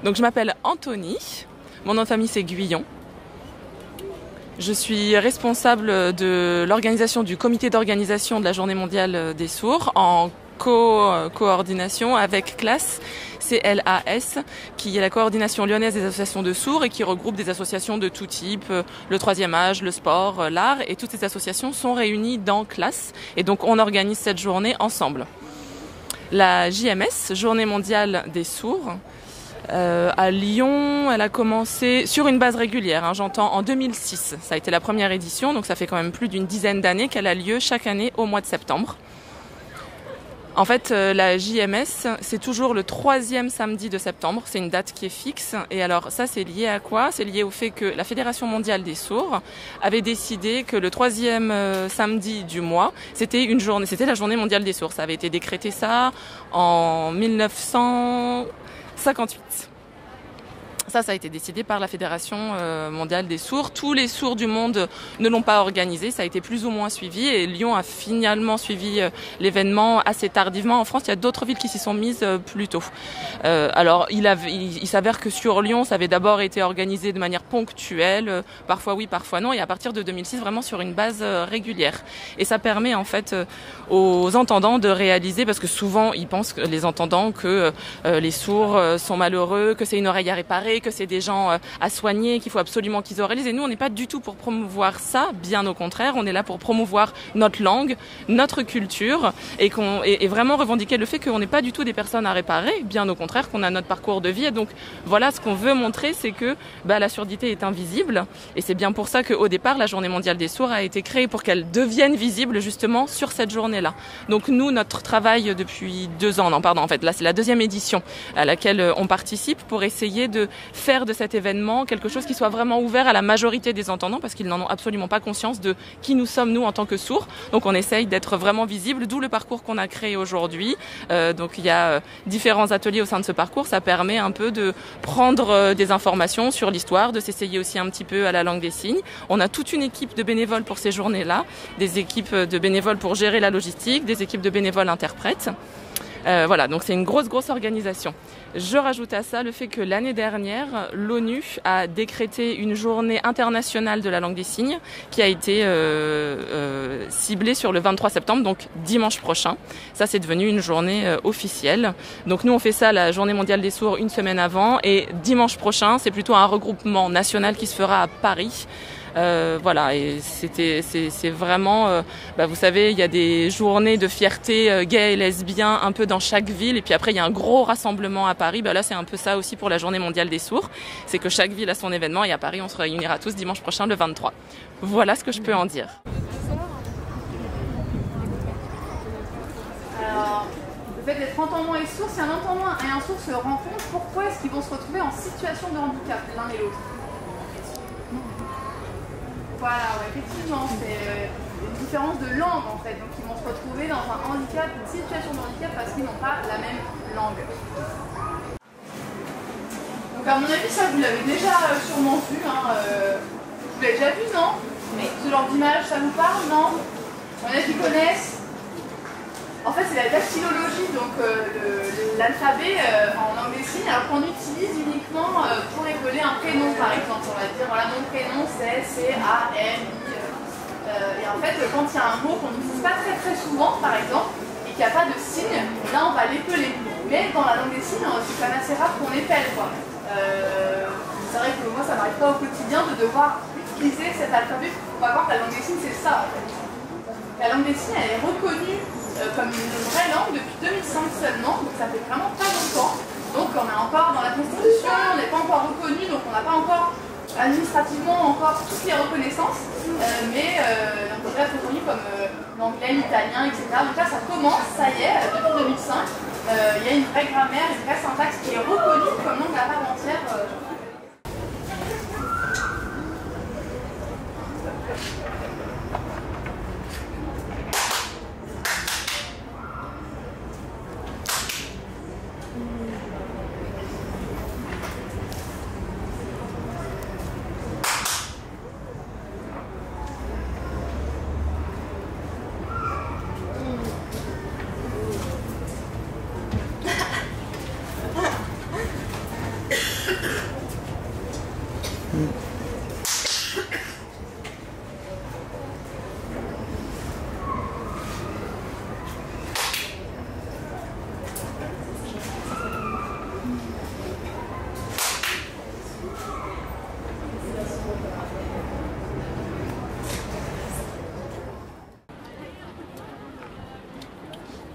Donc je m'appelle Anthony, mon nom de famille c'est Guyon. Je suis responsable de l'organisation du comité d'organisation de la Journée mondiale des sourds en coordination avec CLAS, CLAS, qui est la coordination lyonnaise des associations de sourds et qui regroupe des associations de tout type, le troisième âge, le sport, l'art, et toutes ces associations sont réunies dans CLAS et donc on organise cette journée ensemble. La JMS, Journée mondiale des sourds, à Lyon, elle a commencé sur une base régulière, j'entends en 2006. Ça a été la première édition, donc ça fait quand même plus d'une dizaine d'années qu'elle a lieu chaque année au mois de septembre. En fait, la JMS, c'est toujours le 3e samedi de septembre. C'est une date qui est fixe. Et alors, ça, c'est lié à quoi? C'est lié au fait que la Fédération mondiale des sourds avait décidé que le 3e samedi du mois, c'était la Journée mondiale des sourds. Ça avait été décrété ça en 1958. Ça a été décidé par la Fédération mondiale des sourds. Tous les sourds du monde ne l'ont pas organisé. Ça a été plus ou moins suivi et Lyon a finalement suivi l'événement assez tardivement. En France, il y a d'autres villes qui s'y sont mises plus tôt. Alors, il s'avère que sur Lyon, ça avait d'abord été organisé de manière ponctuelle, parfois oui, parfois non, et à partir de 2006, vraiment sur une base régulière. Et ça permet en fait aux entendants de réaliser, parce que souvent, ils pensent, les entendants, que les sourds sont malheureux, que c'est une oreille à réparer, que c'est des gens à soigner, qu'il faut absolument qu'ils réalisent. Et nous, on n'est pas du tout pour promouvoir ça, bien au contraire. On est là pour promouvoir notre langue, notre culture, et vraiment revendiquer le fait qu'on n'est pas du tout des personnes à réparer, bien au contraire, qu'on a notre parcours de vie. Et donc, voilà, ce qu'on veut montrer, c'est que la surdité est invisible. Et c'est bien pour ça qu'au départ, la Journée mondiale des sourds a été créée pour qu'elle devienne visible, justement, sur cette journée-là. Donc, nous, notre travail depuis 2 ans, en fait, là, c'est la 2e édition à laquelle on participe pour essayer de faire de cet événement quelque chose qui soit vraiment ouvert à la majorité des entendants, parce qu'ils n'en ont absolument pas conscience de qui nous sommes, nous, en tant que sourds. Donc on essaye d'être vraiment visible, d'où le parcours qu'on a créé aujourd'hui. Donc il y a différents ateliers au sein de ce parcours. Ça permet un peu de prendre des informations sur l'histoire, de s'essayer aussi un petit peu à la langue des signes. On a toute une équipe de bénévoles pour ces journées-là, des équipes de bénévoles pour gérer la logistique, des équipes de bénévoles interprètes. Voilà, donc c'est une grosse organisation. Je rajoute à ça le fait que l'année dernière, l'ONU a décrété une journée internationale de la langue des signes qui a été ciblée sur le 23 septembre, donc dimanche prochain. Ça, c'est devenu une journée officielle. Donc nous, on fait ça, la Journée mondiale des sourds, une semaine avant. Et dimanche prochain, c'est plutôt un regroupement national qui se fera à Paris. Voilà, et c'est vraiment, vous savez, il y a des journées de fierté gays et lesbiens un peu dans chaque ville, et puis après il y a un gros rassemblement à Paris. Là, c'est un peu ça aussi pour la Journée mondiale des sourds, c'est que chaque ville a son événement, et à Paris on se réunira tous dimanche prochain le 23. Voilà ce que je peux en dire. Alors, le fait d'être entendant et sourd, si un entendant et un sourd se rencontrent, pourquoi est-ce qu'ils vont se retrouver en situation de handicap l'un et l'autre? Voilà, ouais, effectivement, c'est une différence de langue en fait, donc ils vont se retrouver dans un handicap, une situation de handicap parce qu'ils n'ont pas la même langue. Donc à mon avis, ça vous l'avez déjà sûrement vu, vous l'avez déjà vu, non? Mais ce genre d'image, ça vous parle, non? Il y en a qui connaissent. En fait, c'est la dactylologie, donc l'alphabet en langue des signes, alors qu'on utilise uniquement pour épeler un prénom, par exemple. On va dire, voilà, mon prénom c'est C-A-M-I. Et en fait, quand il y a un mot qu'on n'utilise pas très souvent, par exemple, et qu'il n'y a pas de signe, là on va l'épeler. Mais dans la langue des signes, c'est quand même assez rare qu'on épelle, quoi. C'est vrai que moi, ça m'arrive pas au quotidien de devoir utiliser cet alphabet. On va voir que la langue des signes, c'est ça, en fait. La langue des signes, elle est reconnue comme une vraie langue depuis 2005 seulement, donc ça fait vraiment pas longtemps. Donc on est encore dans la Constitution, on n'est pas encore reconnu, donc on n'a pas encore administrativement encore toutes les reconnaissances, mais on devrait être reconnu comme l'anglais, l'italien, etc. Donc là ça commence, ça y est, depuis 2005, il y a une vraie grammaire, une vraie syntaxe qui est reconnue comme langue à part entière.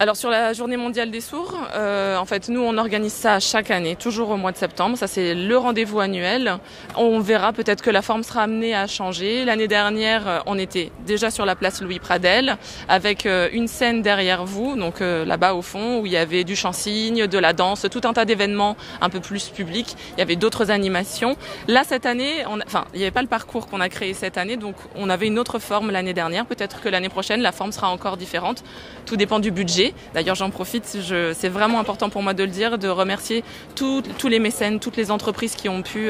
Alors sur la journée mondiale des sourds, en fait nous on organise ça chaque année, toujours au mois de septembre. Ça c'est le rendez-vous annuel. On verra peut-être que la forme sera amenée à changer. L'année dernière on était déjà sur la place Louis Pradel avec une scène derrière vous, donc là-bas au fond où il y avait du chant-cygne, de la danse, tout un tas d'événements un peu plus publics. Il y avait d'autres animations. Là cette année, il n'y avait pas le parcours qu'on a créé cette année, donc on avait une autre forme l'année dernière. Peut-être que l'année prochaine la forme sera encore différente. Tout dépend du budget. D'ailleurs, j'en profite, c'est vraiment important pour moi de le dire, de remercier tous les mécènes, toutes les entreprises qui ont pu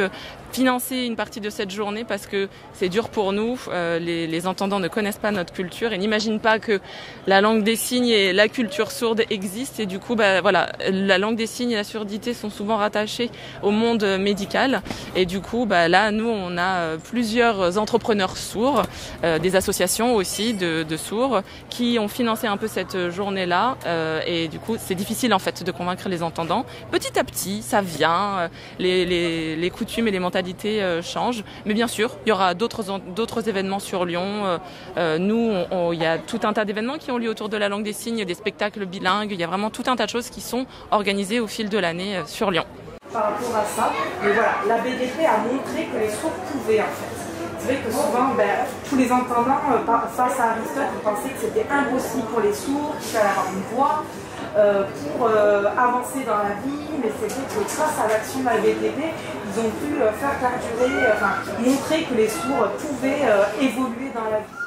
financer une partie de cette journée parce que c'est dur pour nous. Les entendants ne connaissent pas notre culture et n'imaginent pas que la langue des signes et la culture sourde existent. Et du coup, voilà, la langue des signes et la surdité sont souvent rattachées au monde médical. Et du coup, là, nous, on a plusieurs entrepreneurs sourds, des associations aussi de sourds qui ont financé un peu cette journée-là. Et du coup, c'est difficile en fait de convaincre les entendants. Petit à petit, ça vient. Les coutumes et les mentalités changent. Mais bien sûr, il y aura d'autres événements sur Lyon. Nous, il y a tout un tas d'événements qui ont lieu autour de la langue des signes, des spectacles bilingues. Il y a vraiment tout un tas de choses qui sont organisées au fil de l'année sur Lyon. Par rapport à ça, mais voilà, la BDP a montré que les sourds pouvaient en fait. C'est vrai que souvent, tous les entendants, face à Aristote, ils pensaient que c'était impossible pour les sourds, qu'il fallait avoir une voix pour avancer dans la vie, mais c'est vrai que grâce à l'action de la BDP, ils ont pu faire perdurer, montrer que les sourds pouvaient évoluer dans la vie.